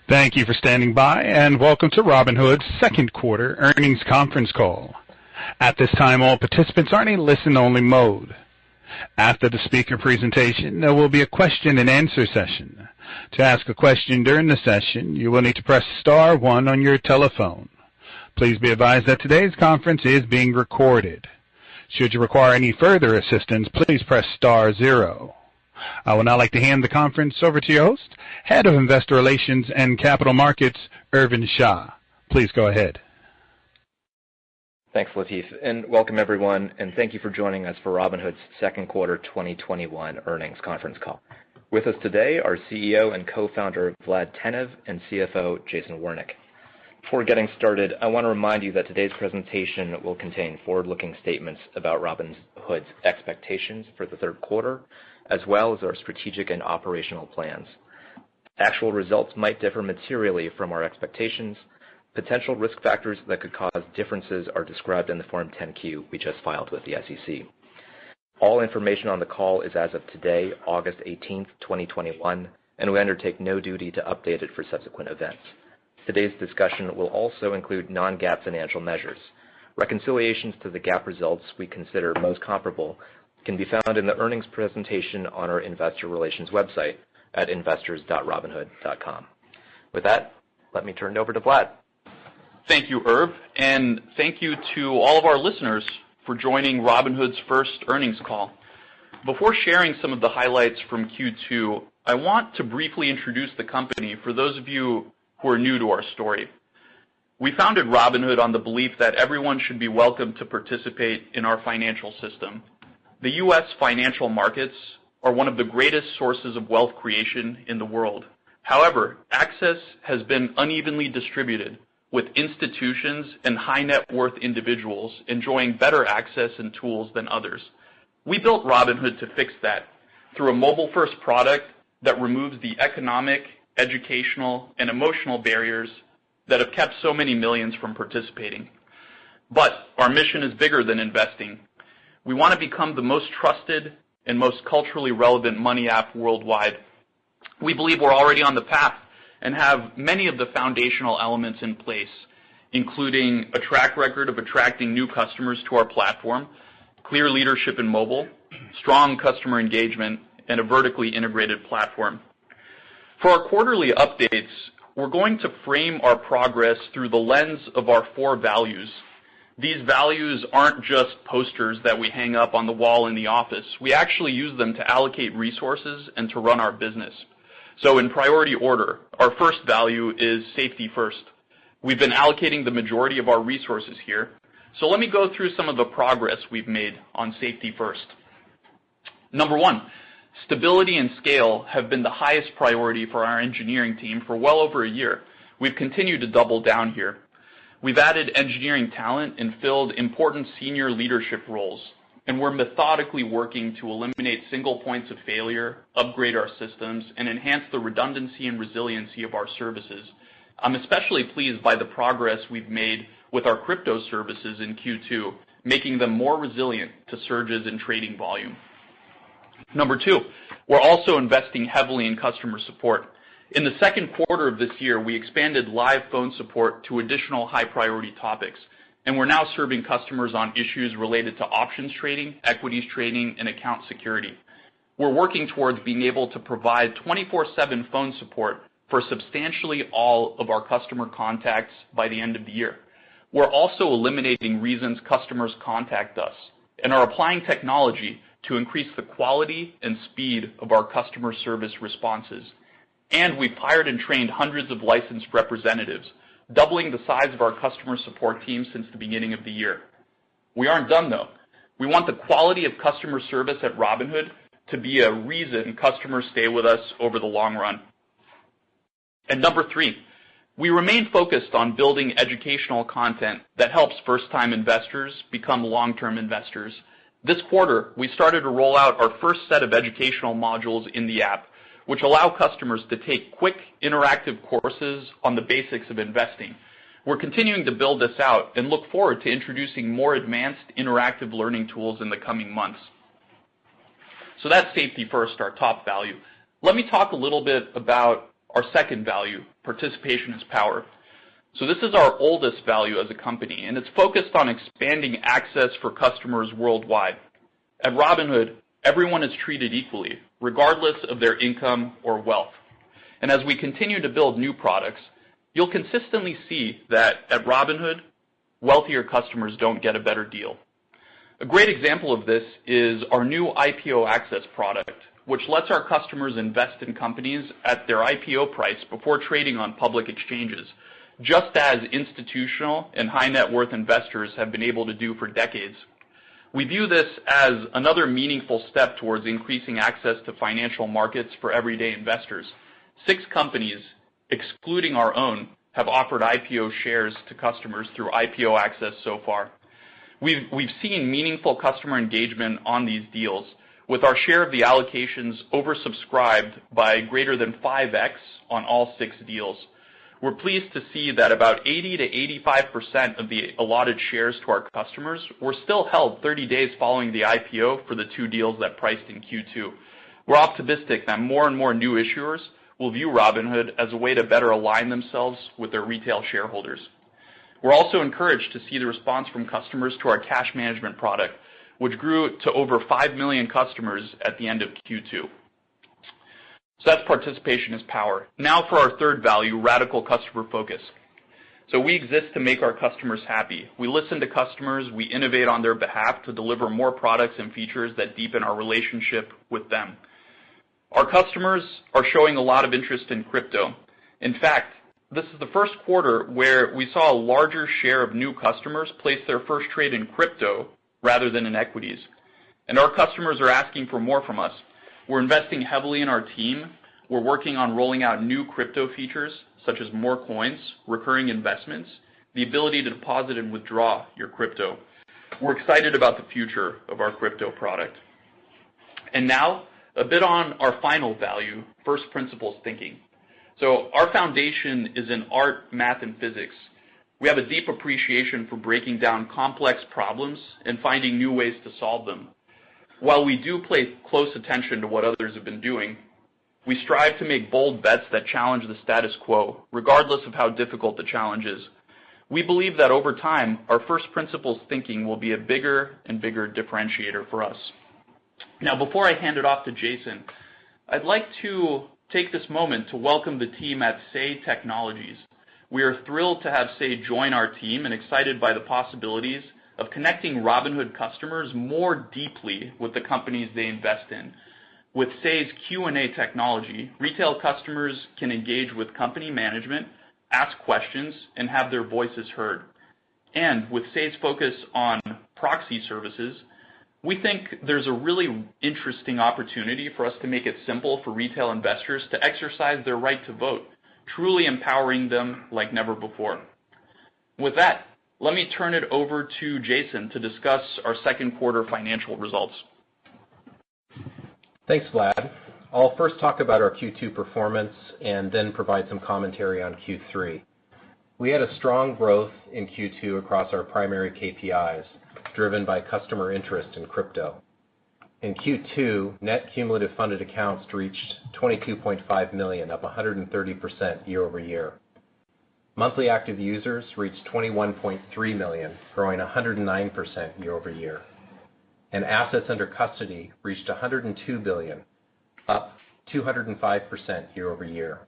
Thank you for standing by, and welcome to Robinhood's second quarter earnings conference call. At this time, all participants are in a listen-only mode. After the speaker presentation, there will be a question-and-answer session. To ask a question during the session, you will need to press star one on your telephone. Please be advised that today's conference is being recorded. Should you require any further assistance, please press star zero. I would now like to hand the conference over to your host, Head of Investor Relations and Capital Markets, Irvin Sha. Please go ahead. Thanks, Latif, and welcome everyone, and thank you for joining us for Robinhood's second quarter 2021 earnings conference call. With us today are CEO and co-founder Vlad Tenev and CFO Jason Warnick. Before getting started, I want to remind you that today's presentation will contain forward-looking statements about Robinhood's expectations for the third quarter, as well as our strategic and operational plans. Actual results might differ materially from our expectations. Potential risk factors that could cause differences are described in the Form 10-Q we just filed with the SEC. All information on the call is as of today, August 18th, 2021, and we undertake no duty to update it for subsequent events. Today's discussion will also include non-GAAP financial measures. Reconciliations to the GAAP results we consider most comparable can be found in the earnings presentation on our investor relations website at investors.robinhood.com. With that, let me turn it over to Vlad. Thank you, Irv, and thank you to all of our listeners for joining Robinhood's first earnings call. Before sharing some of the highlights from Q2, I want to briefly introduce the company for those of you who are new to our story. We founded Robinhood on the belief that everyone should be welcome to participate in our financial system. The U.S. financial markets are one of the greatest sources of wealth creation in the world. However, access has been unevenly distributed, with institutions and high net worth individuals enjoying better access and tools than others. We built Robinhood to fix that through a mobile-first product that removes the economic, educational, and emotional barriers that have kept so many millions from participating. But our mission is bigger than investing. We want to become the most trusted and most culturally relevant money app worldwide. We believe we're already on the path and have many of the foundational elements in place, including a track record of attracting new customers to our platform, clear leadership in mobile, strong customer engagement, and a vertically integrated platform. For our quarterly updates, we're going to frame our progress through the lens of our 4 values. These values aren't just posters that we hang up on the wall in the office. We actually use them to allocate resources and to run our business. So in priority order, our first value is safety first. We've been allocating the majority of our resources here. So let me go through some of the progress we've made on safety first. Number 1, stability and scale have been the highest priority for our engineering team for well over a year. We've continued to double down here. We've added engineering talent and filled important senior leadership roles, and we're methodically working to eliminate single points of failure, upgrade our systems, and enhance the redundancy and resiliency of our services. I'm especially pleased by the progress we've made with our crypto services in Q2, making them more resilient to surges in trading volume. Number 2, we're also investing heavily in customer support. In the second quarter of this year, we expanded live phone support to additional high-priority topics, and we're now serving customers on issues related to options trading, equities trading, and account security. We're working towards being able to provide 24/7 phone support for substantially all of our customer contacts by the end of the year. We're also eliminating reasons customers contact us and are applying technology to increase the quality and speed of our customer service responses. And we've hired and trained hundreds of licensed representatives, doubling the size of our customer support team since the beginning of the year. We aren't done, though. We want the quality of customer service at Robinhood to be a reason customers stay with us over the long run. And number 3, we remain focused on building educational content that helps first-time investors become long-term investors. This quarter, we started to roll out our first set of educational modules in the app, which allow customers to take quick, interactive courses on the basics of investing. We're continuing to build this out and look forward to introducing more advanced interactive learning tools in the coming months. So that's safety first, our top value. Let me talk a little bit about our second value, participation is power. So this is our oldest value as a company, and it's focused on expanding access for customers worldwide. At Robinhood, everyone is treated equally, regardless of their income or wealth. And as we continue to build new products, you'll consistently see that at Robinhood, wealthier customers don't get a better deal. A great example of this is our new IPO access product, which lets our customers invest in companies at their IPO price before trading on public exchanges, just as institutional and high net worth investors have been able to do for decades. We view this as another meaningful step towards increasing access to financial markets for everyday investors. 6 companies, excluding our own, have offered IPO shares to customers through IPO access so far. We've seen meaningful customer engagement on these deals, with our share of the allocations oversubscribed by greater than 5x on all 6 deals. We're pleased to see that about 80 to 85% of the allotted shares to our customers were still held 30 days following the IPO for the 2 deals that priced in Q2. We're optimistic that more and more new issuers will view Robinhood as a way to better align themselves with their retail shareholders. We're also encouraged to see the response from customers to our cash management product, which grew to over 5 million customers at the end of Q2. So that's participation is power. Now for our third value, radical customer focus. So we exist to make our customers happy. We listen to customers, we innovate on their behalf to deliver more products and features that deepen our relationship with them. Our customers are showing a lot of interest in crypto. In fact, this is the first quarter where we saw a larger share of new customers place their first trade in crypto rather than in equities. And our customers are asking for more from us. We're investing heavily in our team. We're working on rolling out new crypto features, such as more coins, recurring investments, the ability to deposit and withdraw your crypto. We're excited about the future of our crypto product. And now, a bit on our final value, first principles thinking. So our foundation is in art, math, and physics. We have a deep appreciation for breaking down complex problems and finding new ways to solve them. While we do pay close attention to what others have been doing, we strive to make bold bets that challenge the status quo, regardless of how difficult the challenge is. We believe that over time, our first principles thinking will be a bigger and bigger differentiator for us. Now, before I hand it off to Jason, I'd like to take this moment to welcome the team at Say Technologies. We are thrilled to have Say join our team and excited by the possibilities of connecting Robinhood customers more deeply with the companies they invest in. With Say's Q&A technology, retail customers can engage with company management, ask questions, and have their voices heard. And with Say's focus on proxy services, we think there's a really interesting opportunity for us to make it simple for retail investors to exercise their right to vote, truly empowering them like never before. With that, let me turn it over to Jason to discuss our second quarter financial results. Thanks, Vlad. I'll first talk about our Q2 performance and then provide some commentary on Q3. We had a strong growth in Q2 across our primary KPIs, driven by customer interest in crypto. In Q2, net cumulative funded accounts reached 22.5 million, up 130% year over year. Monthly active users reached 21.3 million, growing 109% year over year. And assets under custody reached 102 billion, up 205% year over year.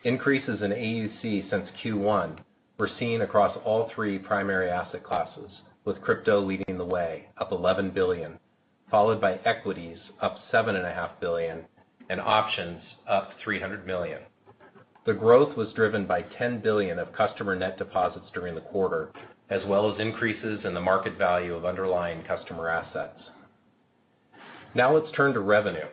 Increases in AUC since Q1 were seen across all 3 primary asset classes, with crypto leading the way, up 11 billion, followed by equities, up 7.5 billion, and options, up 300 million. The growth was driven by 10 billion of customer net deposits during the quarter, as well as increases in the market value of underlying customer assets. Now let's turn to revenue.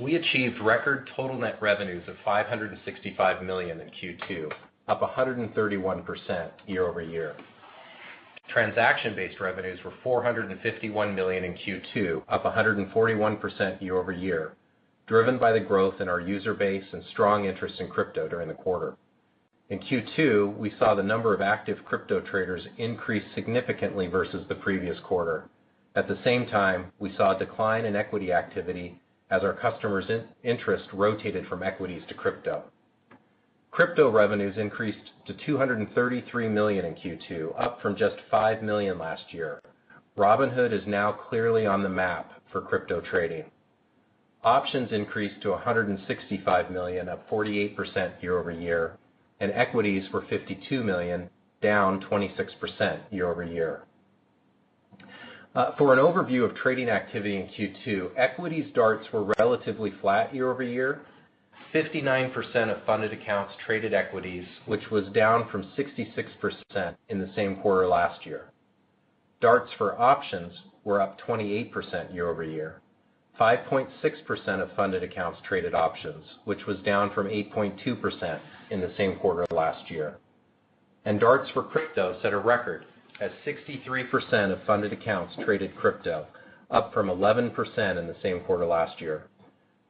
We achieved record total net revenues of $565 million in Q2, up 131% year over year. Transaction-based revenues were $451 million in Q2, up 141% year over year, driven by the growth in our user base and strong interest in crypto during the quarter. In Q2, we saw the number of active crypto traders increase significantly versus the previous quarter. At the same time, we saw a decline in equity activity as our customers' interest rotated from equities to crypto. Crypto revenues increased to $233 million in Q2, up from just $5 million last year. Robinhood is now clearly on the map for crypto trading. Options increased to $165 million, up 48% year over year, and equities were $52 million, down 26% year over year. For an overview of trading activity in Q2, equities DARTs were relatively flat year over year. 59% of funded accounts traded equities, which was down from 66% in the same quarter last year. DARTs for options were up 28% year over year. 5.6% of funded accounts traded options, which was down from 8.2% in the same quarter last year. And DARTs for crypto set a record as 63% of funded accounts traded crypto, up from 11% in the same quarter last year.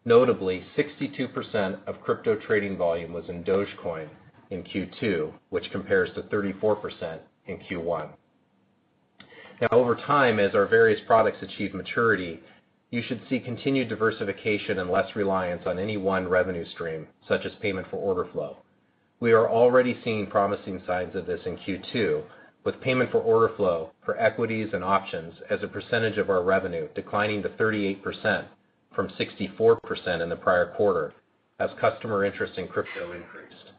Notably, 62% of crypto trading volume was in Dogecoin in Q2, which compares to 34% in Q1. Now, over time, as our various products achieve maturity, you should see continued diversification and less reliance on any one revenue stream, such as payment for order flow. We are already seeing promising signs of this in Q2, with payment for order flow for equities and options as a percentage of our revenue declining to 38% from 64% in the prior quarter as customer interest in crypto increased.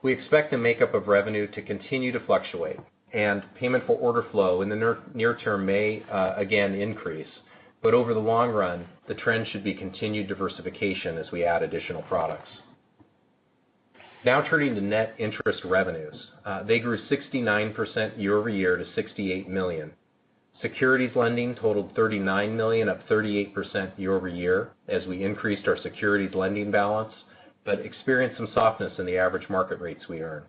We expect the makeup of revenue to continue to fluctuate, and payment for order flow in the near term may again increase, but over the long run, the trend should be continued diversification as we add additional products. Now turning to net interest revenues. They grew 69% year over year to $68 million. Securities lending totaled $39 million, up 38% year over year as we increased our securities lending balance, but experienced some softness in the average market rates we earn.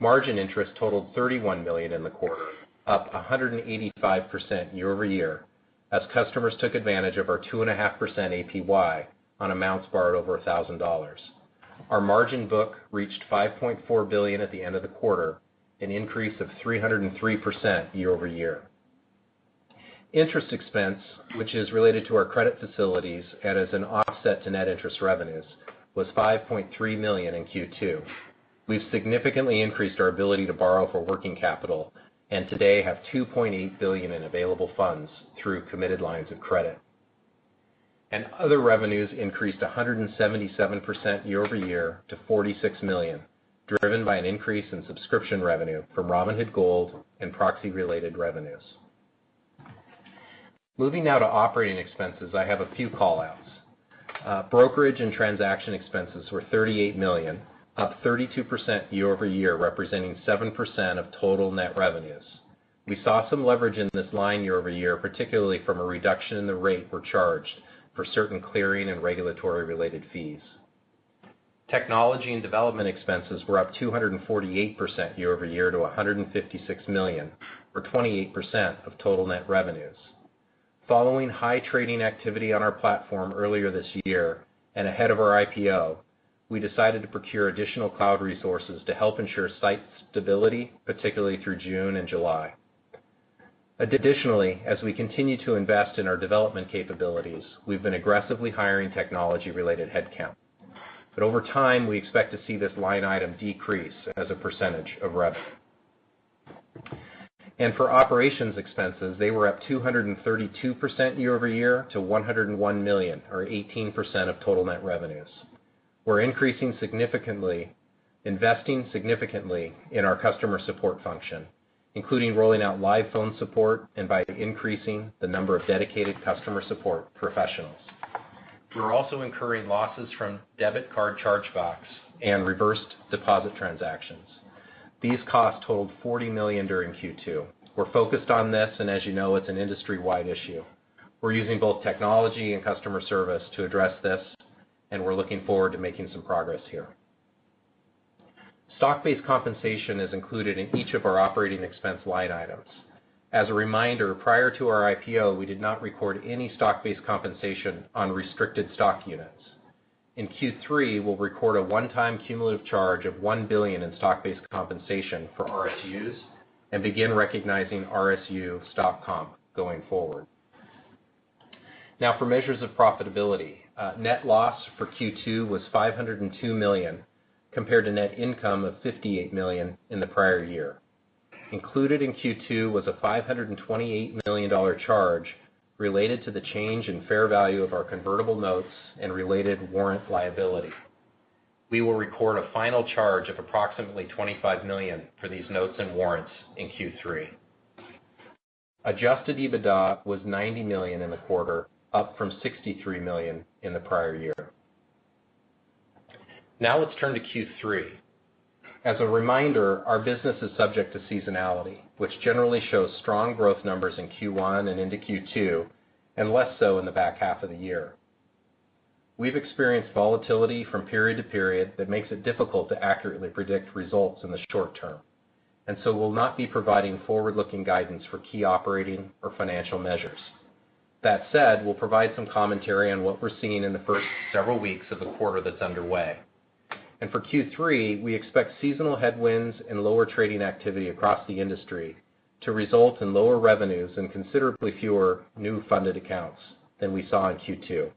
Margin interest totaled $31 million in the quarter, up 185% year over year as customers took advantage of our 2.5% APY on amounts borrowed over $1,000. Our margin book reached $5.4 billion at the end of the quarter, an increase of 303% year over year. Interest expense, which is related to our credit facilities and as an offset to net interest revenues, was $5.3 million in Q2. We've significantly increased our ability to borrow for working capital and today have $2.8 billion in available funds through committed lines of credit. And other revenues increased 177% year over year to $46 million, driven by an increase in subscription revenue from Robinhood Gold and proxy-related revenues. Moving now to operating expenses, I have a few call-outs. Brokerage and transaction expenses were $38 million, up 32% year over year, representing 7% of total net revenues. We saw some leverage in this line year over year, particularly from a reduction in the rate we're charged for certain clearing and regulatory-related fees. Technology and development expenses were up 248% year over year to $156 million, or 28% of total net revenues. Following high trading activity on our platform earlier this year and ahead of our IPO, we decided to procure additional cloud resources to help ensure site stability, particularly through June and July. Additionally, as we continue to invest in our development capabilities, we've been aggressively hiring technology-related headcount. But over time, we expect to see this line item decrease as a percentage of revenue. And for operations expenses, they were up 232% year over year to $101 million, or 18% of total net revenues. We're investing significantly in our customer support function, including rolling out live phone support and by increasing the number of dedicated customer support professionals. We're also incurring losses from debit card chargebacks and reversed deposit transactions. These costs totaled $40 million during Q2. We're focused on this, and as you know, it's an industry-wide issue. We're using both technology and customer service to address this, and we're looking forward to making some progress here. Stock-based compensation is included in each of our operating expense line items. As a reminder, prior to our IPO, we did not record any stock-based compensation on restricted stock units. In Q3, we'll record a one-time cumulative charge of $1 billion in stock-based compensation for RSUs and begin recognizing RSU stock comp going forward. Now for measures of profitability. Net loss for Q2 was $502 million, compared to net income of $58 million in the prior year. Included in Q2 was a $528 million charge related to the change in fair value of our convertible notes and related warrant liability. We will record a final charge of approximately $25 million for these notes and warrants in Q3. Adjusted EBITDA was $90 million in the quarter, up from $63 million in the prior year. Now let's turn to Q3. As a reminder, our business is subject to seasonality, which generally shows strong growth numbers in Q1 and into Q2, and less so in the back half of the year. We've experienced volatility from period to period that makes it difficult to accurately predict results in the short term, and so we'll not be providing forward-looking guidance for key operating or financial measures. That said, we'll provide some commentary on what we're seeing in the first several weeks of the quarter that's underway. And for Q3, we expect seasonal headwinds and lower trading activity across the industry to result in lower revenues and considerably fewer new funded accounts than we saw in Q2.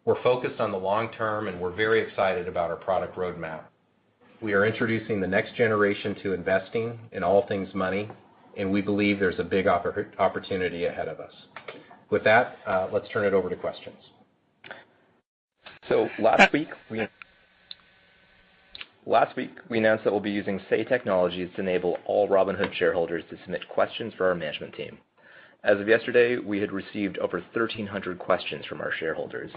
We're focused on the long term, and we're very excited about our product roadmap. We are introducing the next generation to investing in all things money, and we believe there's a big opportunity ahead of us. With that, let's turn it over to questions. So last week we announced that we'll be using Say Technologies to enable all Robinhood shareholders to submit questions for our management team. As of yesterday, we had received over 1,300 questions from our shareholders.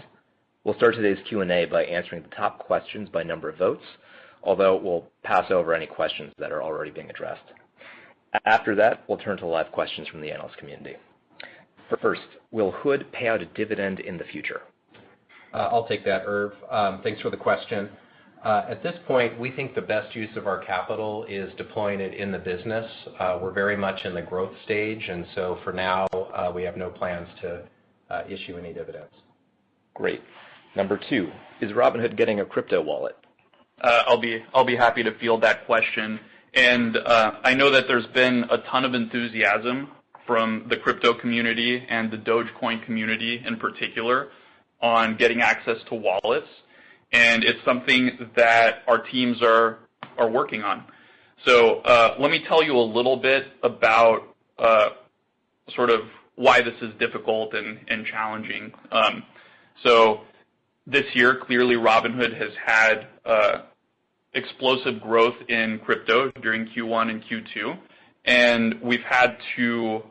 We'll start today's Q&A by answering the top questions by number of votes, although we'll pass over any questions that are already being addressed. After that, we'll turn to live questions from the analyst community. First, will Hood pay out a dividend in the future? I'll take that, Irv. Thanks for the question. At this point, we think the best use of our capital is deploying it in the business. We're very much in the growth stage, and so for now, we have no plans to issue any dividends. Great. Number two, is Robinhood getting a crypto wallet? I'll be happy to field that question. And I know that there's been a ton of enthusiasm from the crypto community and the Dogecoin community in particular on getting access to wallets. And it's something that our teams are working on. So let me tell you a little bit about sort of why this is difficult and challenging. So this year, clearly Robinhood has had explosive growth in crypto during Q1 and Q2. And we've had to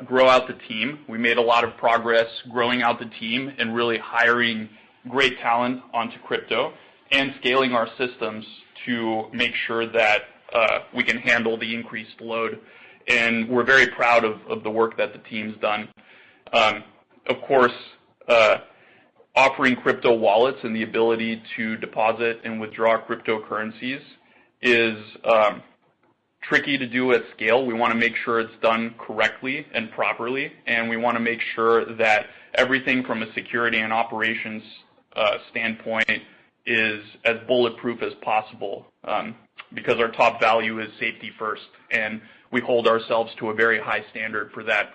grow out the team. We made a lot of progress growing out the team and really hiring great talent onto crypto and scaling our systems to make sure that we can handle the increased load. And we're very proud of the work that the team's done. Of course, offering crypto wallets and the ability to deposit and withdraw cryptocurrencies is tricky to do at scale. We want to make sure it's done correctly and properly, and we want to make sure that everything from a security and operations standpoint is as bulletproof as possible, because our top value is safety first, and we hold ourselves to a very high standard for that.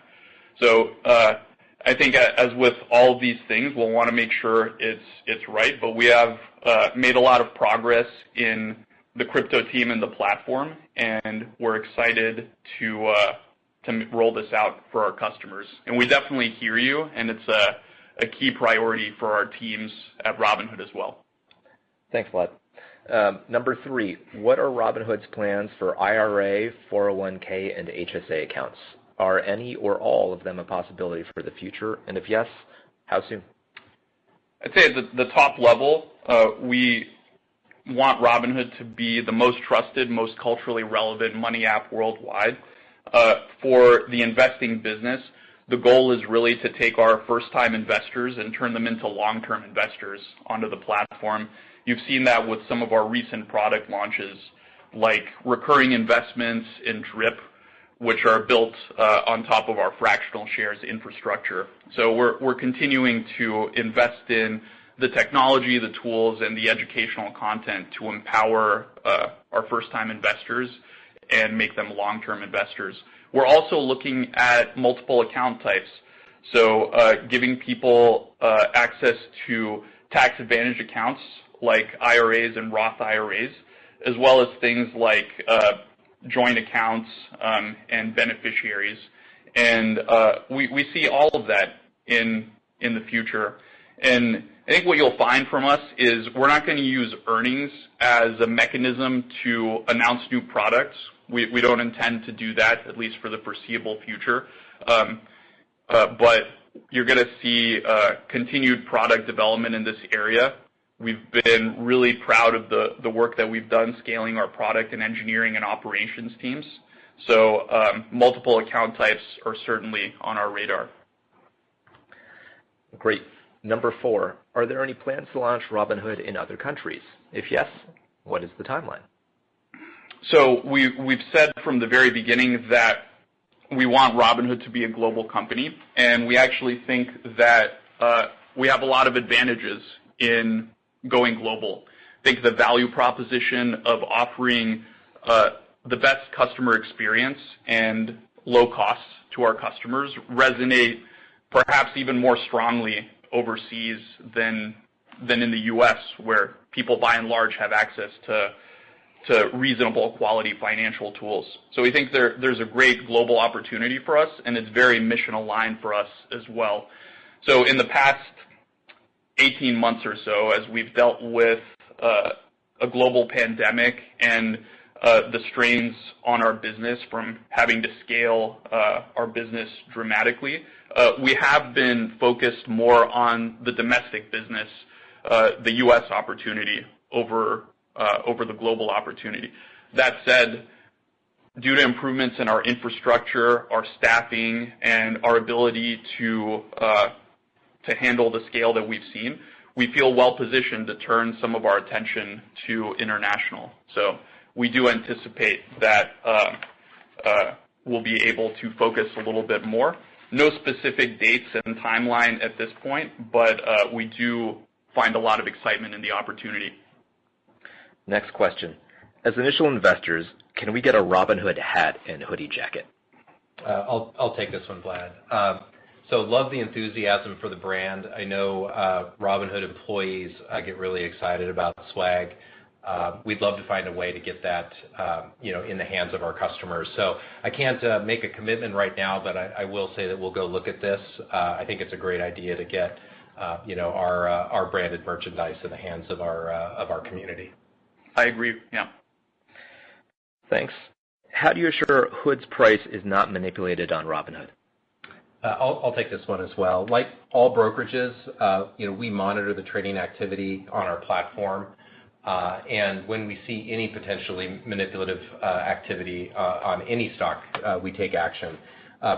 So I think as with all of these things, we'll want to make sure it's right, but we have made a lot of progress in the crypto team and the platform, and we're excited to roll this out for our customers. And we definitely hear you, and it's a key priority for our teams at Robinhood as well. Thanks, Vlad. Number three, what are Robinhood's plans for IRA, 401k, and HSA accounts? Are any or all of them a possibility for the future? And if yes, how soon? I'd say at the top level, we want Robinhood to be the most trusted, most culturally relevant money app worldwide. For the investing business, the goal is really to take our first-time investors and turn them into long-term investors onto the platform. You've seen that with some of our recent product launches, like recurring investments in DRIP, which are built on top of our fractional shares infrastructure. So we're continuing to invest in the technology, the tools, and the educational content to empower our first-time investors and make them long-term investors. We're also looking at multiple account types. So giving people access to tax advantage accounts like IRAs and Roth IRAs, as well as things like joint accounts and beneficiaries. And we see all of that in the future. And I think what you'll find from us is we're not going to use earnings as a mechanism to announce new products. We don't intend to do that, at least for the foreseeable future. But you're going to see continued product development in this area. We've been really proud of the work that we've done scaling our product and engineering and operations teams. So multiple account types are certainly on our radar. Great. Number 4, are there any plans to launch Robinhood in other countries? If yes, what is the timeline? So we've said from the very beginning that we want Robinhood to be a global company, and we actually think that we have a lot of advantages in going global. I think the value proposition of offering the best customer experience and low costs to our customers resonate perhaps even more strongly overseas than in the U.S., where people by and large have access to reasonable quality financial tools. So we think there's a great global opportunity for us, and it's very mission aligned for us as well. So in the past 18 months or so, as we've dealt with a global pandemic and the strains on our business from having to scale our business dramatically, we have been focused more on the domestic business, the U.S. opportunity over the global opportunity. That said, due to improvements in our infrastructure, our staffing, and our ability to handle the scale that we've seen, we feel well positioned to turn some of our attention to international. So we do anticipate that we'll be able to focus a little bit more. No specific dates and timeline at this point, but we do find a lot of excitement in the opportunity. Next question. As initial investors, can we get a Robinhood hat and hoodie jacket? I'll take this one, Vlad. So love the enthusiasm for the brand. I know Robinhood employees get really excited about swag. We'd love to find a way to get that in the hands of our customers. So I can't make a commitment right now, but I will say that we'll go look at this. I think it's a great idea to get our branded merchandise in the hands of our community. I agree. Yeah. Thanks. How do you assure Hood's price is not manipulated on Robinhood? I'll take this one as well. Like all brokerages, we monitor the trading activity on our platform, and when we see any potentially manipulative activity on any stock, we take action.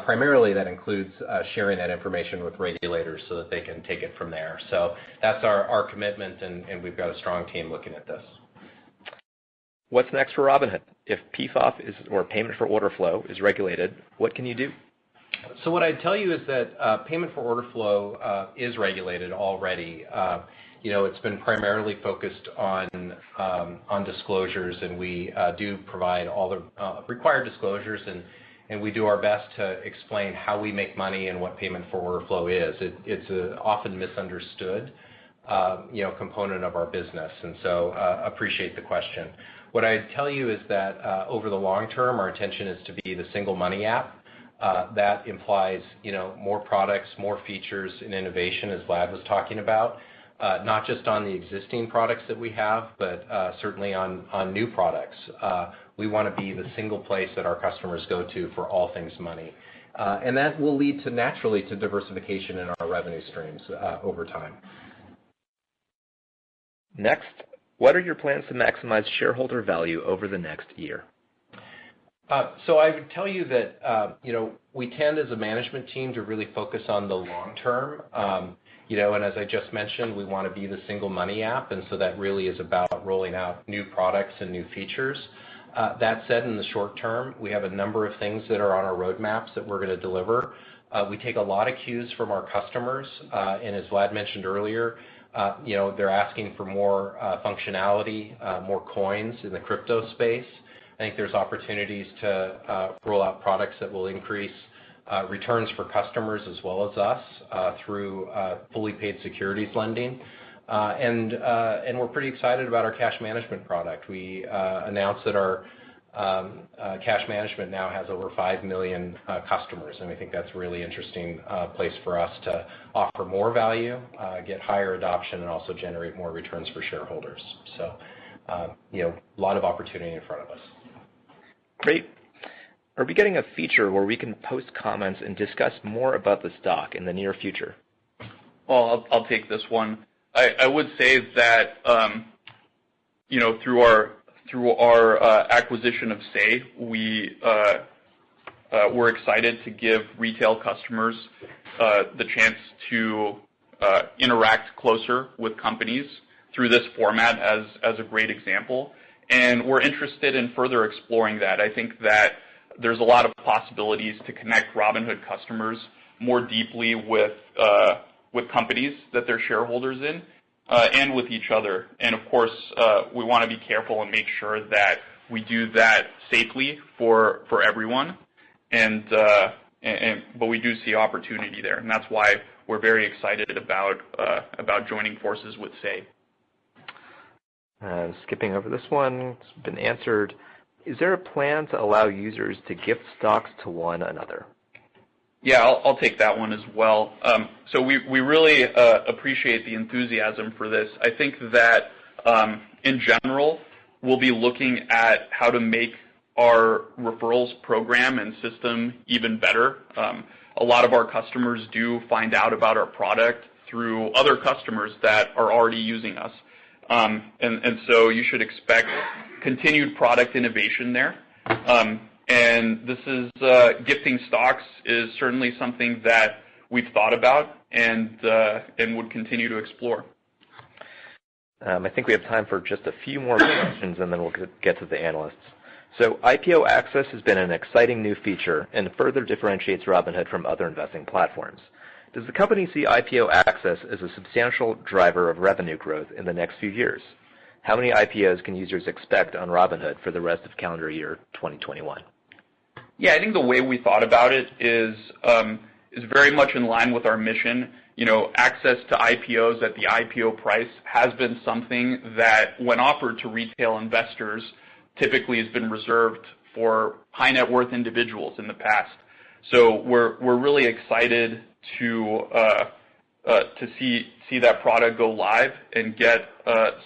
Primarily, that includes sharing that information with regulators so that they can take it from there. So that's our commitment, and we've got a strong team looking at this. What's next for Robinhood? If PFOF or payment for order flow is regulated, what can you do? So what I'd tell you is that payment for order flow is regulated already. It's been primarily focused on disclosures, and we do provide all the required disclosures, and we do our best to explain how we make money and what payment for order flow is. It's an often misunderstood component of our business, and so appreciate the question. What I'd tell you is that over the long term, our intention is to be the single money app. That implies, more products, more features, and innovation, as Vlad was talking about, not just on the existing products that we have, but certainly on new products. We want to be the single place that our customers go to for all things money. And that will lead naturally to diversification in our revenue streams over time. Next, what are your plans to maximize shareholder value over the next year? So I would tell you that, we tend as a management team to really focus on the long term. And as I just mentioned, we want to be the single money app, and so that really is about rolling out new products and new features. That said, in the short term, we have a number of things that are on our roadmaps that we're going to deliver. We take a lot of cues from our customers, and as Vlad mentioned earlier, they're asking for more functionality, more coins in the crypto space. I think there's opportunities to roll out products that will increase returns for customers as well as us through fully paid securities lending. And we're pretty excited about our cash management product. We announced that our cash management now has over 5 million customers, and we think that's a really interesting place for us to offer more value, get higher adoption, and also generate more returns for shareholders. So, a lot of opportunity in front of us. Great. Are we getting a feature where we can post comments and discuss more about the stock in the near future? Well, I'll take this one. I would say that through our acquisition of Say, we're excited to give retail customers the chance to interact closer with companies through this format as a great example. And we're interested in further exploring that. I think that there's a lot of possibilities to connect Robinhood customers more deeply with companies that they're shareholders in and with each other. And of course, we want to be careful and make sure that we do that safely for everyone. But we do see opportunity there, and that's why we're very excited about joining forces with Say. Skipping over this one, it's been answered. Is there a plan to allow users to gift stocks to one another? Yeah, I'll take that one as well. So we really appreciate the enthusiasm for this. I think that in general, we'll be looking at how to make our referrals program and system even better. A lot of our customers do find out about our product through other customers that are already using us. And so you should expect continued product innovation there. And this is gifting stocks is certainly something that we've thought about and would continue to explore. I think we have time for just a few more questions, and then we'll get to the analysts. So IPO access has been an exciting new feature and further differentiates Robinhood from other investing platforms. Does the company see IPO access as a substantial driver of revenue growth in the next few years? How many IPOs can users expect on Robinhood for the rest of calendar year 2021? Yeah, I think the way we thought about it is very much in line with our mission. Access to IPOs at the IPO price has been something that, when offered to retail investors, typically has been reserved for high net worth individuals in the past. So we're really excited to see that product go live and get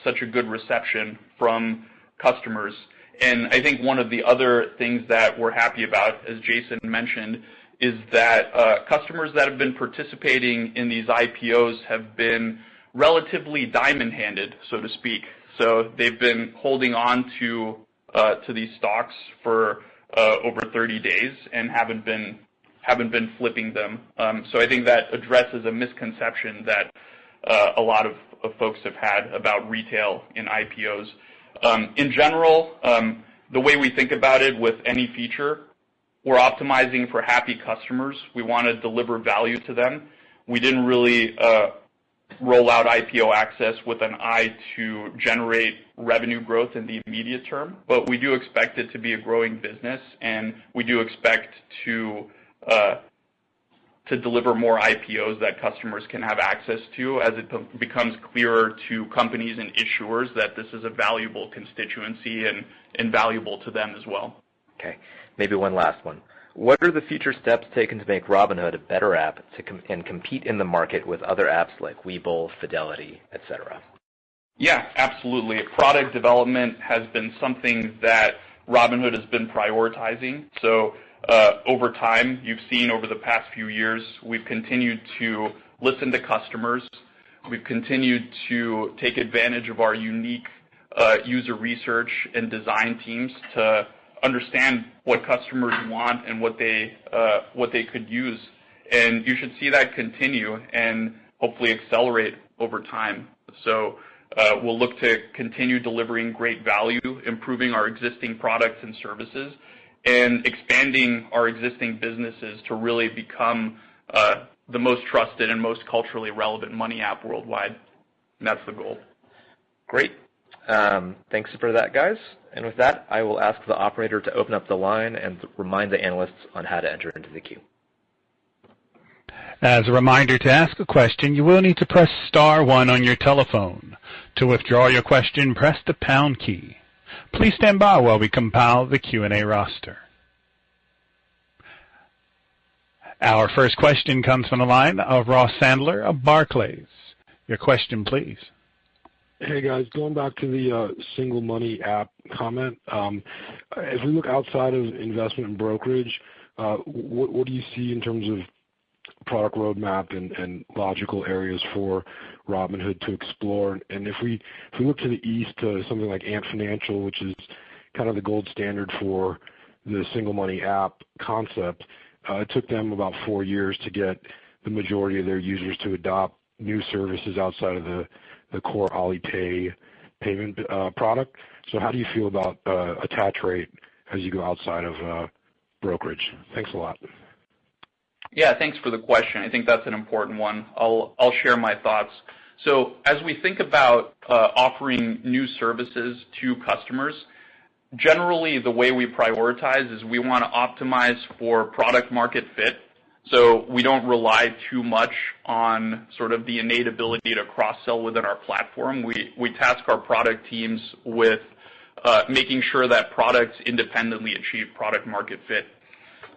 such a good reception from customers. And I think one of the other things that we're happy about, as Jason mentioned, is that customers that have been participating in these IPOs have been relatively diamond-handed, so to speak. So they've been holding on to these stocks for over 30 days and haven't been flipping them. So I think that addresses a misconception that a lot of folks have had about retail in IPOs. In general, the way we think about it with any feature, we're optimizing for happy customers. We want to deliver value to them. We didn't really roll out IPO access with an eye to generate revenue growth in the immediate term, but we do expect it to be a growing business, and we do expect to deliver more IPOs that customers can have access to as it becomes clearer to companies and issuers that this is a valuable constituency and valuable to them as well. Okay, maybe one last one. What are the future steps taken to make Robinhood a better app and compete in the market with other apps like Webull, Fidelity, etc.? Yeah, absolutely. Product development has been something that Robinhood has been prioritizing. So over time, you've seen over the past few years, we've continued to listen to customers. We've continued to take advantage of our unique user research and design teams to understand what customers want and what they could use. And you should see that continue and hopefully accelerate over time. So we'll look to continue delivering great value, improving our existing products and services, and expanding our existing businesses to really become the most trusted and most culturally relevant money app worldwide. And that's the goal. Great. Thanks for that, guys. And with that, I will ask the operator to open up the line and remind the analysts on how to enter into the queue. As a reminder, to ask a question, you will need to press star 1 on your telephone. To withdraw your question, press the pound key. Please stand by while we compile the Q&A roster. Our first question comes from the line of Ross Sandler of Barclays. Your question, please. Hey, guys. Going back to the single money app comment, as we look outside of investment and brokerage, what do you see in terms of product roadmap and logical areas for Robinhood to explore? And if we look to the east to something like Ant Financial, which is kind of the gold standard for the single money app concept, it took them about 4 years to get the majority of their users to adopt new services outside of the core Alipay payment product. So how do you feel about attach rate as you go outside of brokerage? Thanks a lot. Yeah, thanks for the question. I think that's an important one. I'll share my thoughts. So as we think about offering new services to customers, generally the way we prioritize is we want to optimize for product market fit. So we don't rely too much on sort of the innate ability to cross-sell within our platform. We task our product teams with making sure that products independently achieve product market fit.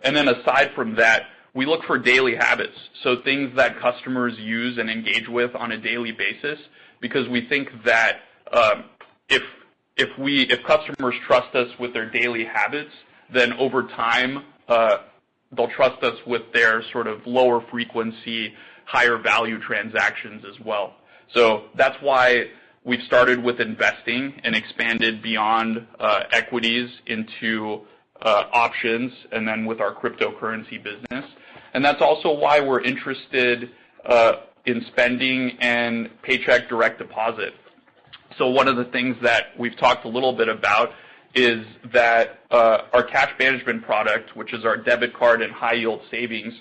And then aside from that, we look for daily habits, so things that customers use and engage with on a daily basis, because we think that if customers trust us with their daily habits, then over time they'll trust us with their sort of lower frequency, higher value transactions as well. So that's why we've started with investing and expanded beyond equities into options, and then with our cryptocurrency business. And that's also why we're interested in spending and paycheck direct deposit. So one of the things that we've talked a little bit about is that our cash management product, which is our debit card and high yield savings,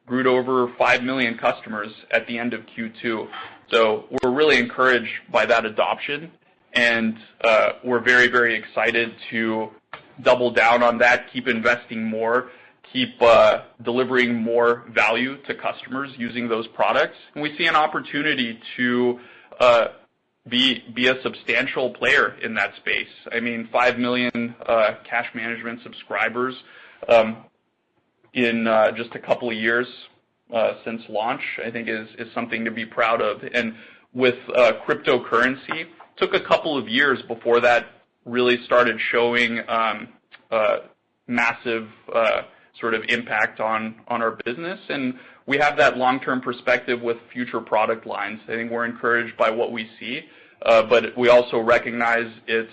grew to over 5 million customers at the end of Q2. So we're really encouraged by that adoption, and we're very, very excited to double down on that, keep investing more, keep delivering more value to customers using those products. And we see an opportunity to be a substantial player in that space. I mean, 5 million cash management subscribers in just a couple of years since launch, I think is something to be proud of. And with cryptocurrency, it took a couple of years before that really started showing massive sort of impact on our business. And we have that long-term perspective with future product lines. I think we're encouraged by what we see, but we also recognize it's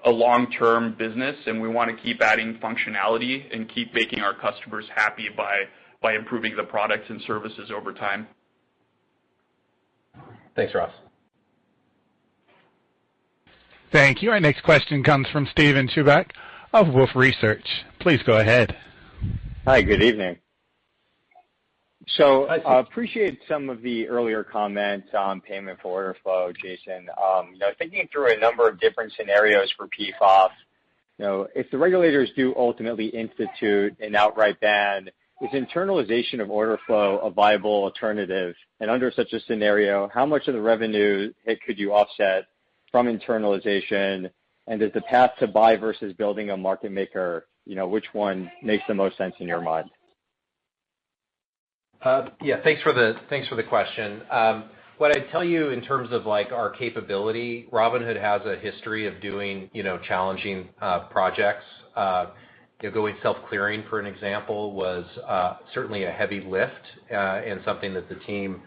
a long-term business, and we want to keep adding functionality and keep making our customers happy by improving the products and services over time. Thanks, Ross. Thank you. Our next question comes from Steven Chubak of Wolfe Research. Please go ahead. Hi, good evening. So I appreciate some of the earlier comments on payment for order flow, Jason. Thinking through a number of different scenarios for PFOF, if the regulators do ultimately institute an outright ban, is internalization of order flow a viable alternative? And under such a scenario, how much of the revenue hit could you offset from internalization? And does the path to buy versus building a market maker, which one makes the most sense in your mind? Yeah, thanks for the question. What I'd tell you in terms of like our capability, Robinhood has a history of doing challenging projects. Going self-clearing, for an example, was certainly a heavy lift and something that the team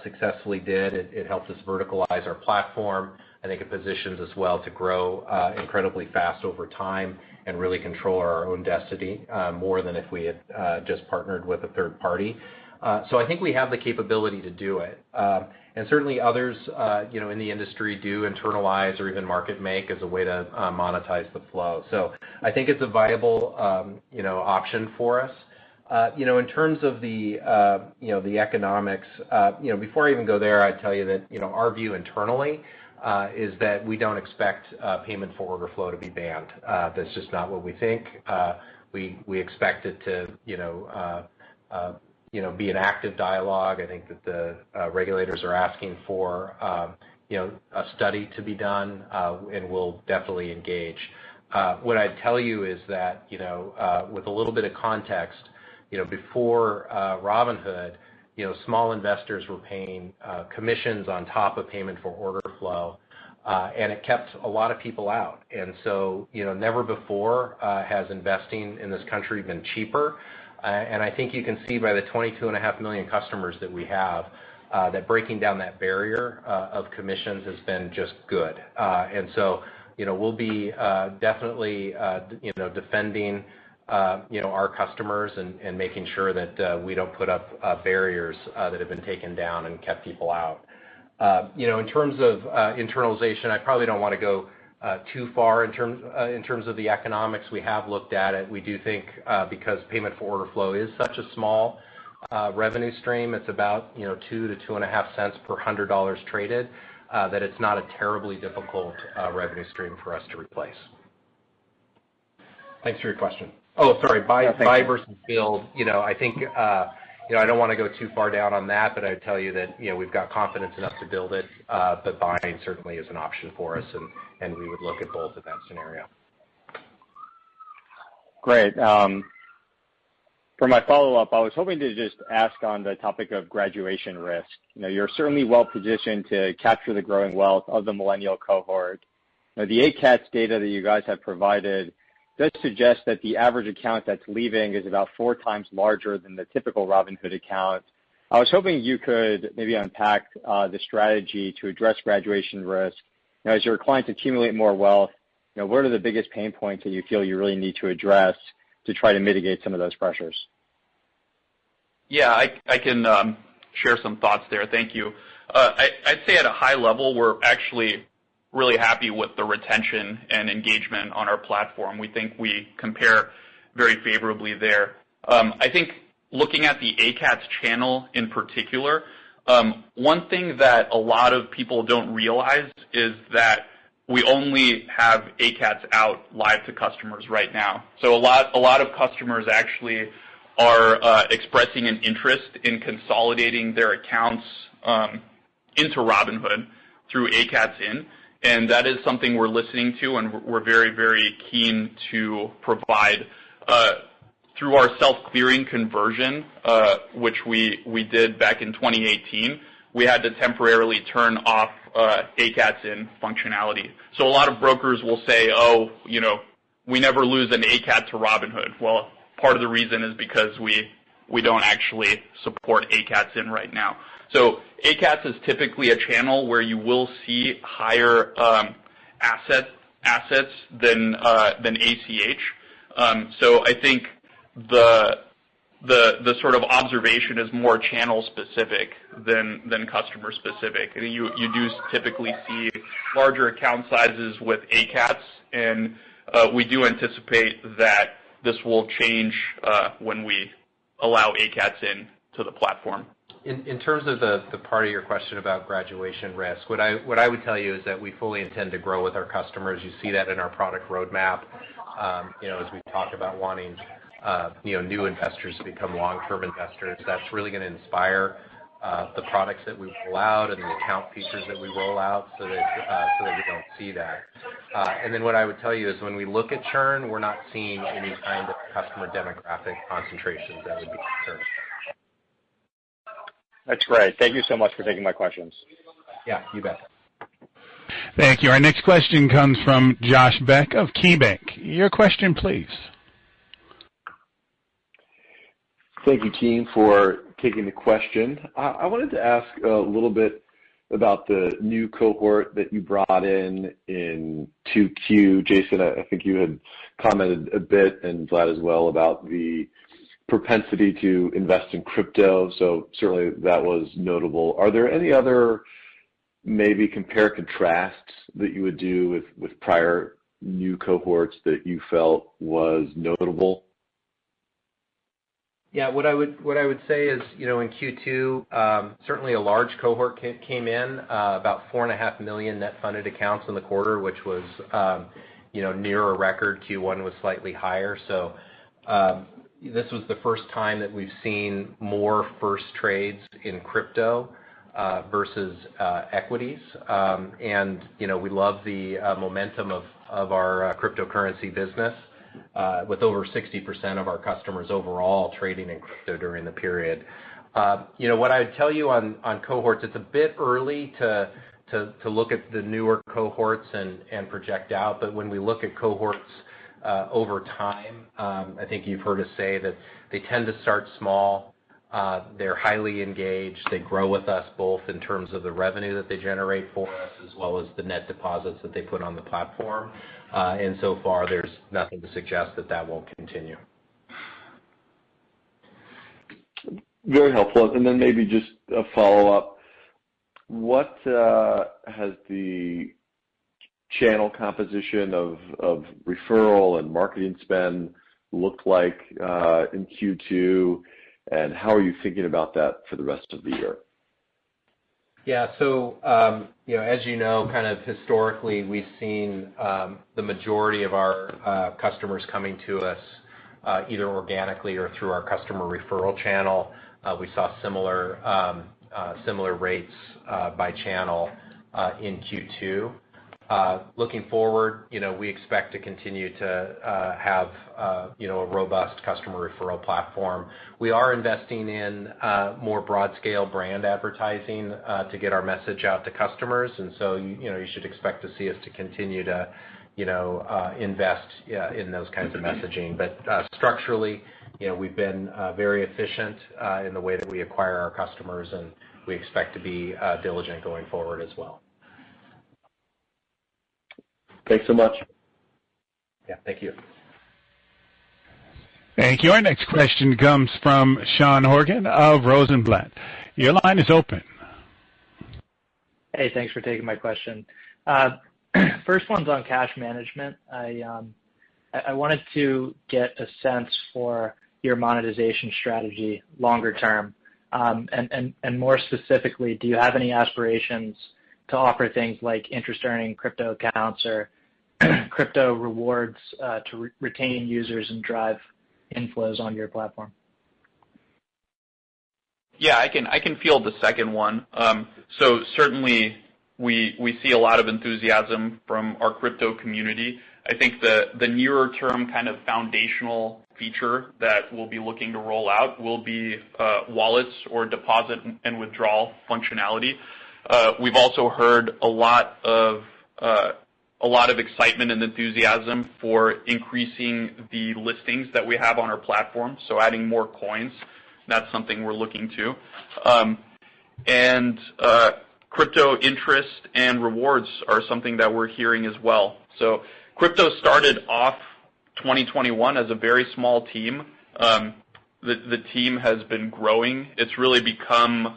successfully did. It helped us verticalize our platform. I think it positions us well to grow incredibly fast over time and really control our own destiny more than if we had just partnered with a third party. So I think we have the capability to do it. And certainly others, in the industry do internalize or even market make as a way to monetize the flow. So I think it's a viable, option for us. In terms of the economics, before I even go there, I'd tell you that, our view internally is that we don't expect payment for order flow to be banned. That's just not what we think. We expect it to, be an active dialogue. I think that the regulators are asking for a study to be done, and we'll definitely engage. What I'd tell you is that with a little bit of context, before Robinhood, small investors were paying commissions on top of payment for order flow, and it kept a lot of people out. And so, never before has investing in this country been cheaper. And I think you can see by the 22.5 million customers that we have that breaking down that barrier of commissions has been just good. And so, we'll be definitely, defending, our customers and making sure that we don't put up barriers that have been taken down and kept people out. In terms of internalization, I probably don't want to go too far in terms of the economics. We have looked at it. We do think because payment for order flow is such a small revenue stream, it's about 2 to 2.5 cents per $100 traded, that it's not a terribly difficult revenue stream for us to replace. Thanks for your question. Oh, sorry, buy versus build. I think I don't want to go too far down on that, but I'd tell you that we've got confidence enough to build it, but buying certainly is an option for us, and we would look at both in that scenario. Great. For my follow-up, I was hoping to just ask on the topic of graduation risk. You're certainly well positioned to capture the growing wealth of the millennial cohort. The ACATS data that you guys have provided does suggest that the average account that's leaving is about 4 times larger than the typical Robinhood account. I was hoping you could maybe unpack the strategy to address graduation risk. As your clients accumulate more wealth, what are the biggest pain points that you feel you really need to address to try to mitigate some of those pressures? Yeah, I can share some thoughts there. Thank you. I'd say at a high level, we're actually really happy with the retention and engagement on our platform. We think we compare very favorably there. I think looking at the ACATS channel in particular, one thing that a lot of people don't realize is that we only have ACATS out live to customers right now. So a lot of customers actually are expressing an interest in consolidating their accounts into Robinhood through ACATS in. And that is something we're listening to, and we're very, very keen to provide. Through our self-clearing conversion, which we did back in 2018, we had to temporarily turn off ACATS in functionality. So a lot of brokers will say, we never lose an ACAT to Robinhood. Well, part of the reason is because we don't actually support ACATS in right now. So ACATS is typically a channel where you will see higher assets than ACH. So I think the sort of observation is more channel specific than customer specific. You do typically see larger account sizes with ACATS, and we do anticipate that this will change when we allow ACATS in to the platform. In terms of the part of your question about graduation risk, what I would tell you is that we fully intend to grow with our customers. You see that in our product roadmap. As we talk about wanting new investors to become long-term investors, that's really going to inspire the products that we roll out and the account features that we roll out, so that we don't see that. And then what I would tell you is when we look at churn, we're not seeing any kind of customer demographic concentrations that would be concerning. That's great. Thank you so much for taking my questions. Yeah, you bet. Thank you. Our next question comes from Josh Beck of KeyBanc. Your question, please. Thank you, team, for taking the question. I wanted to ask a little bit about the new cohort that you brought in 2Q. Jason, I think you had commented a bit, and Vlad as well, about the propensity to invest in crypto, so certainly that was notable. Are there any other maybe compare contrasts that you would do with prior new cohorts that you felt was notable? Yeah, what I would say is, in Q2, certainly a large cohort came in, about 4.5 million net funded accounts in the quarter, which was, near a record. Q1 was slightly higher. So, this was the first time that we've seen more first trades in crypto versus equities. And we love the momentum of our cryptocurrency business with over 60% of our customers overall trading in crypto during the period. What I would tell you on cohorts, it's a bit early to look at the newer cohorts and project out, but when we look at cohorts over time, I think you've heard us say that they tend to start small. They're highly engaged. They grow with us both in terms of the revenue that they generate for us as well as the net deposits that they put on the platform. And so far, there's nothing to suggest that won't continue. Very helpful. And then maybe just a follow-up. What has the channel composition of referral and marketing spend looked like in Q2, and how are you thinking about that for the rest of the year? Yeah, so as you know, kind of historically, we've seen the majority of our customers coming to us either organically or through our customer referral channel. We saw similar rates by channel in Q2. Looking forward, we expect to continue to have a robust customer referral platform. We are investing in more broad-scale brand advertising to get our message out to customers, and so you should expect to see us to continue to invest in those kinds of messaging. But structurally, we've been very efficient in the way that we acquire our customers, and we expect to be diligent going forward as well. Thanks so much. Yeah, thank you. Thank you. Our next question comes from Sean Horgan of Rosenblatt. Your line is open. Hey, thanks for taking my question. First one's on cash management. I wanted to get a sense for your monetization strategy longer term, and more specifically, do you have any aspirations to offer things like interest-earning crypto accounts or crypto rewards to retain users and drive inflows on your platform? Yeah, I can field the second one. So certainly we see a lot of enthusiasm from our crypto community. I think the nearer term kind of foundational feature that we'll be looking to roll out will be wallets or deposit and withdrawal functionality. We've also heard a lot of excitement and enthusiasm for increasing the listings that we have on our platform, so adding more coins. That's something we're looking to. And crypto interest and rewards are something that we're hearing as well. So crypto started off 2021 as a very small team. The team has been growing. It's really become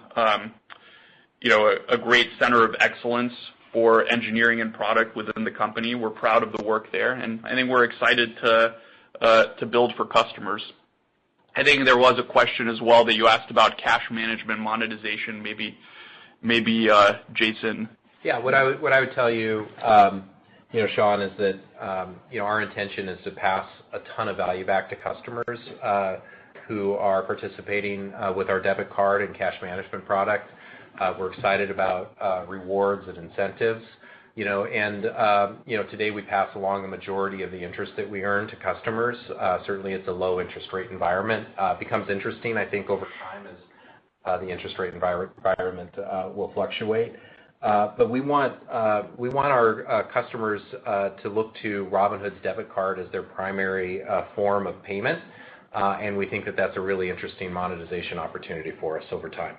a great center of excellence for engineering and product within the company. We're proud of the work there, and I think we're excited to build for customers. I think there was a question as well that you asked about cash management monetization. Maybe Jason. Yeah, what I would tell you, Sean, is that our intention is to pass a ton of value back to customers who are participating with our debit card and cash management product. We're excited about rewards and incentives, and today we pass along the majority of the interest that we earn to customers. Certainly, it's a low interest rate environment. Becomes interesting, I think, over time as the interest rate environment will fluctuate. But we want our customers to look to Robinhood's debit card as their primary form of payment, and we think that that's a really interesting monetization opportunity for us over time.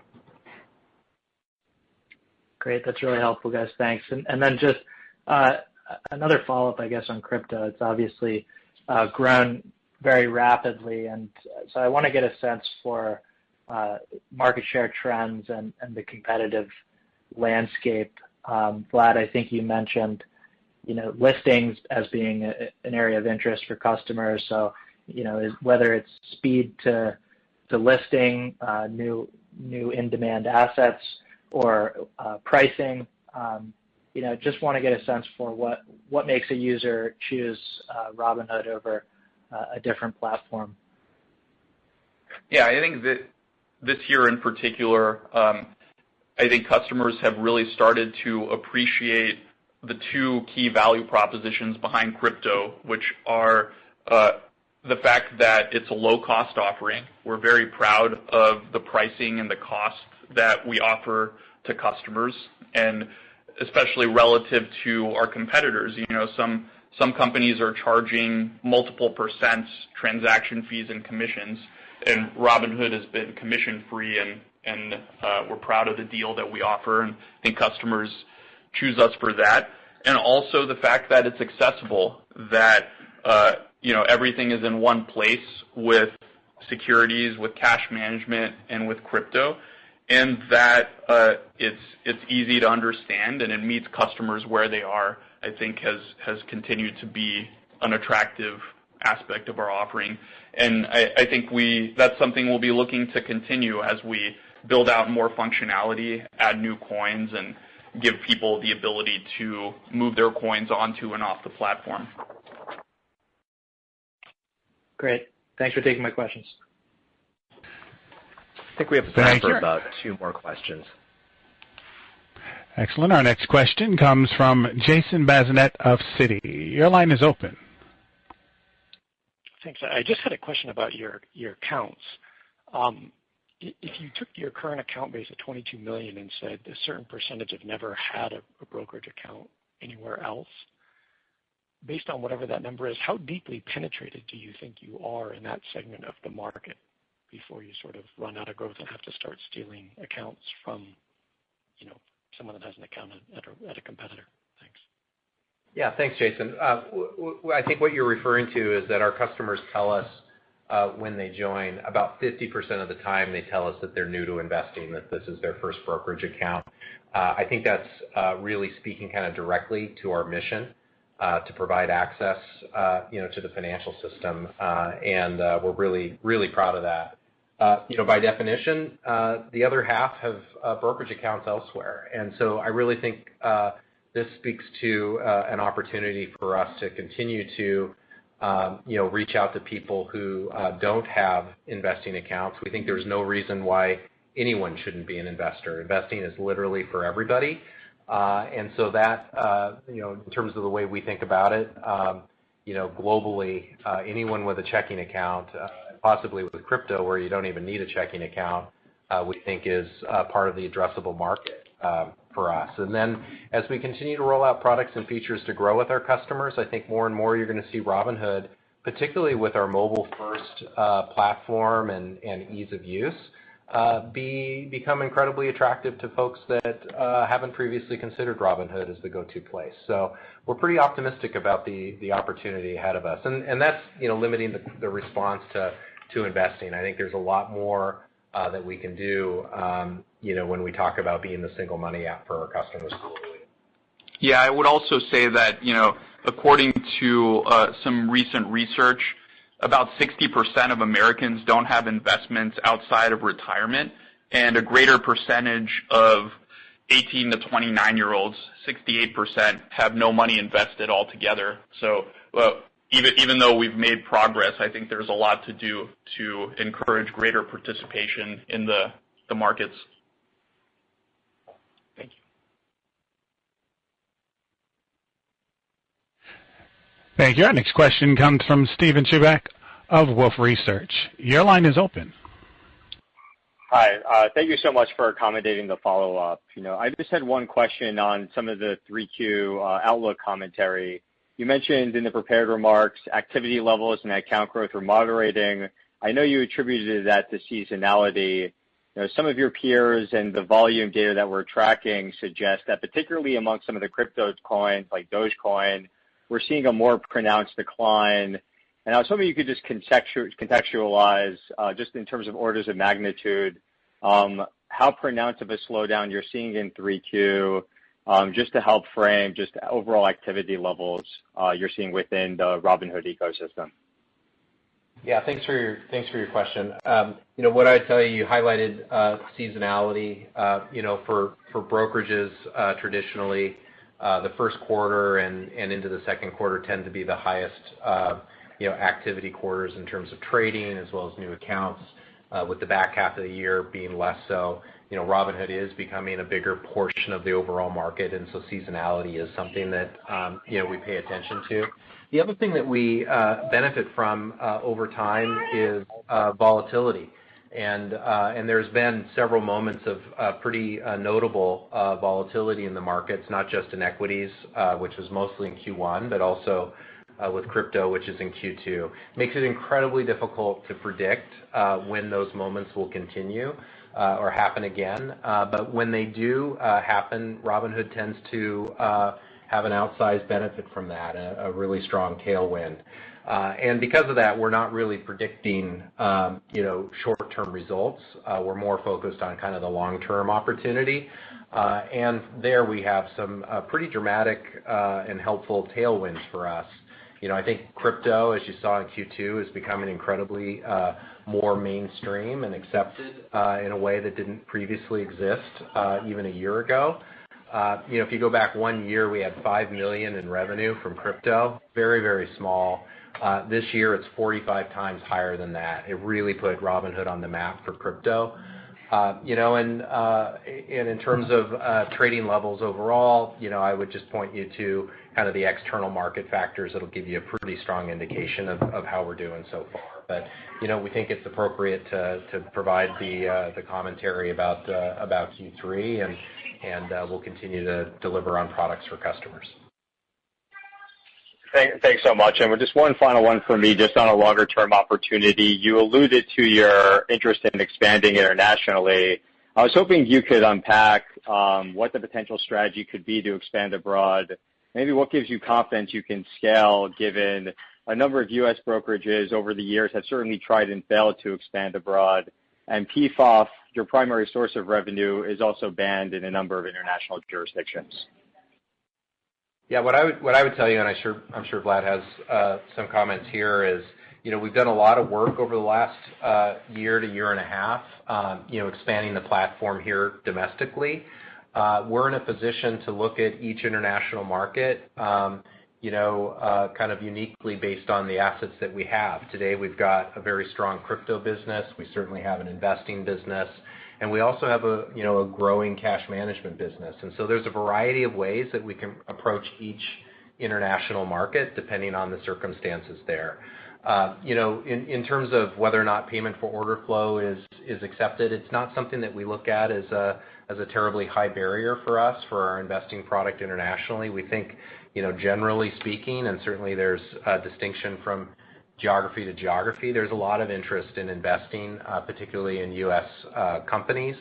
Great, that's really helpful, guys. Thanks. And then just another follow-up, I guess, on crypto. It's obviously grown very rapidly, and so I want to get a sense for market share trends and the competitive landscape. Vlad, I think you mentioned, listings as being an area of interest for customers. So, whether it's speed to listing, new in-demand assets, or pricing, just want to get a sense for what makes a user choose Robinhood over a different platform. Yeah, I think that this year in particular, I think customers have really started to appreciate the two key value propositions behind crypto, which are the fact that it's a low-cost offering. We're very proud of the pricing and the cost that we offer to customers, and especially relative to our competitors. You know, some companies are charging multiple percents transaction fees and commissions, and Robinhood has been commission-free, and we're proud of the deal that we offer, and I think customers choose us for that. And also the fact that it's accessible, that everything is in one place with securities, with cash management, and with crypto, and that it's easy to understand and it meets customers where they are, I think has continued to be an attractive aspect of our offering. And I think that's something we'll be looking to continue as we build out more functionality, add new coins, and give people the ability to move their coins onto and off the platform. Great. Thanks for taking my questions. I think we have time for about two more questions. Excellent. Our next question comes from Jason Bazinet of Citi. Your line is open. Thanks. I just had a question about your accounts. If you took your current account base of 22 million and said a certain percentage have never had a brokerage account anywhere else, based on whatever that number is, how deeply penetrated do you think you are in that segment of the market before you sort of run out of growth and have to start stealing accounts from, someone that has an account at a competitor? Thanks. Yeah, thanks, Jason. I think what you're referring to is that our customers tell us when they join, about 50% of the time they tell us that they're new to investing, that this is their first brokerage account. I think that's really speaking kind of directly to our mission to provide access, to the financial system, and we're really, really proud of that. By definition, the other half have brokerage accounts elsewhere, and so I really think this speaks to an opportunity for us to continue to reach out to people who don't have investing accounts. We think there's no reason why anyone shouldn't be an investor. Investing is literally for everybody. And so that, in terms of the way we think about it, globally, anyone with a checking account, possibly with crypto where you don't even need a checking account, we think is part of the addressable market for us. And then as we continue to roll out products and features to grow with our customers, I think more and more you're going to see Robinhood, particularly with our mobile-first platform and ease of use, become incredibly attractive to folks that haven't previously considered Robinhood as the go-to place. So we're pretty optimistic about the opportunity ahead of us, and that's limiting the response to investing. I think there's a lot more that we can do when we talk about being the single money app for our customers globally. Yeah, I would also say that according to some recent research, about 60% of Americans don't have investments outside of retirement, and a greater percentage of 18 to 29-year-olds, 68%, have no money invested altogether. So even though we've made progress, I think there's a lot to do to encourage greater participation in the markets. Thank you. Thank you. Our next question comes from Steven Chubak of Wolfe Research. Your line is open. Hi. Thank you so much for accommodating the follow-up. I just had one question on some of the 3Q outlook commentary. You mentioned in the prepared remarks activity levels and account growth were moderating. I know you attributed that to seasonality. Some of your peers and the volume data that we're tracking suggest that particularly among some of the crypto coins like Dogecoin, we're seeing a more pronounced decline. And I was hoping you could just contextualize, just in terms of orders of magnitude, how pronounced of a slowdown you're seeing in 3Q, just to help frame just overall activity levels you're seeing within the Robinhood ecosystem. Yeah, thanks for your question. What I'd tell you highlighted seasonality. For brokerages, traditionally, the first quarter and into the second quarter tend to be the highest activity quarters in terms of trading as well as new accounts. with the back half of the year being less so. Robinhood is becoming a bigger portion of the overall market, and so seasonality is something that we pay attention to. The other thing that we benefit from over time is volatility. And there's been several moments of pretty notable volatility in the markets, not just in equities, which was mostly in Q1, but also with crypto, which is in Q2. Makes it incredibly difficult to predict when those moments will continue or happen again. But when they do happen, Robinhood tends to have an outsized benefit from that, a really strong tailwind. And because of that, we're not really predicting, short-term results. We're more focused on kind of the long-term opportunity. And there we have some pretty dramatic and helpful tailwinds for us. I think crypto, as you saw in Q2, is becoming incredibly more mainstream and accepted in a way that didn't previously exist even a year ago. If you go back 1 year, we had $5 million in revenue from crypto, very, very small. This year, it's 45 times higher than that. It really put Robinhood on the map for crypto. And in terms of trading levels overall, I would just point you to kind of the external market factors that'll give you a pretty strong indication of how we're doing so far. But we think it's appropriate to provide the commentary about Q3, and we'll continue to deliver on products for customers. Thanks so much. And just one final one for me, just on a longer-term opportunity. You alluded to your interest in expanding internationally. I was hoping you could unpack what the potential strategy could be to expand abroad. Maybe what gives you confidence you can scale, given a number of U.S. brokerages over the years have certainly tried and failed to expand abroad. And PFOF, your primary source of revenue, is also banned in a number of international jurisdictions. Yeah, what I would tell you, and I'm sure Vlad has some comments here, is we've done a lot of work over the last year to year and a half, expanding the platform here domestically. We're in a position to look at each international market, kind of uniquely based on the assets that we have. Today, we've got a very strong crypto business. We certainly have an investing business. And we also have a growing cash management business. And so there's a variety of ways that we can approach each international market depending on the circumstances there. In terms of whether or not payment for order flow is accepted, it's not something that we look at as a terribly high barrier for us for our investing product internationally. We think, generally speaking, and certainly there's a distinction from geography to geography, there's a lot of interest in investing, particularly in U.S. companies,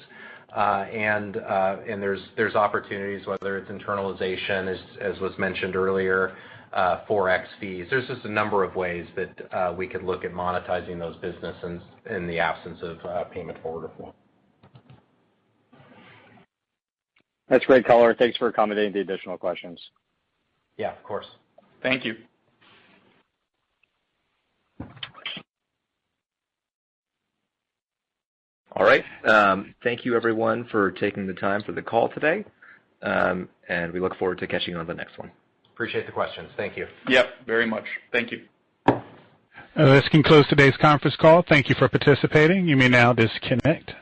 and there's opportunities, whether it's internalization, as was mentioned earlier, Forex fees. There's just a number of ways that we could look at monetizing those businesses in the absence of payment for order flow. That's great color. Thanks for accommodating the additional questions. Yeah, of course. Thank you. All right. Thank you, everyone, for taking the time for the call today, and we look forward to catching you on the next one. Appreciate the questions. Thank you. Yep, very much. Thank you. This concludes today's conference call. Thank you for participating. You may now disconnect.